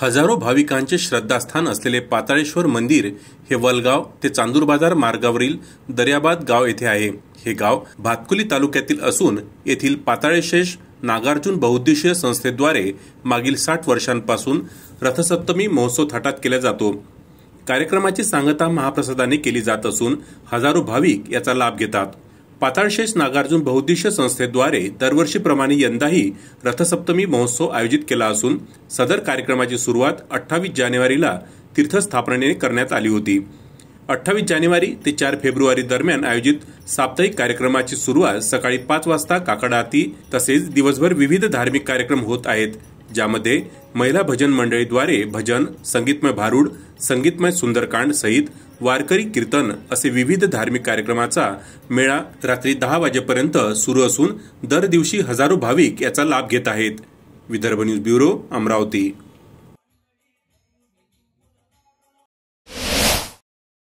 हजारो भाविकांचे श्रद्धास्थान असलेले पाताळेश्वर मंदिर हे वलगाव ते चांदूर बाजार मार्गावरील दर्याबाद गाव येथे आहे। हे गाव भातकुली तालुक्यातील असून येथील पाताळेशेष नागार्जुन बहुउद्देशीय संस्थेद्वारे मागील 60 वर्षांपासून रथसप्तमी महोत्सव थाटात केला जातो। कार्यक्रमाची सांगता महाप्रसादाने केली जात असून हजारो भाविक याचा लाभ घेतात। पाताळशेष नागार्जुन बहुउद्देशीय संस्थेद्वारे दरवर्षीप्रमाणे यंदाही रथसप्तमी महोत्सव आयोजित केला असून सदर कार्यक्रमाची सुरुवात 28 जानेवारीला तीर्थस्थापनेने करण्यात आली होती। 28 जानेवारी ते 4 फेब्रुवारी दरम्यान आयोजित साप्ताहिक कार्यक्रमाची सुरुवात सकाळी 5 वाजता काकड आरती तसेच दिवसभर विविध धार्मिक कार्यक्रम होत आहेत, ज्यामध्ये महिला भजन मंडळीद्वारे भजन, संगीतमय भारूड, संगीतमय सुंदरकांड सहित वारकरी कीर्तन असे विविध धार्मिक कार्यक्रमाचा मेळा रात्री 10 वाजेपर्यंत सुरू असून दर दिवशी हजारो भाविक याचा लाभ घेत आहेत। Vidarbha news bureau, Amravati.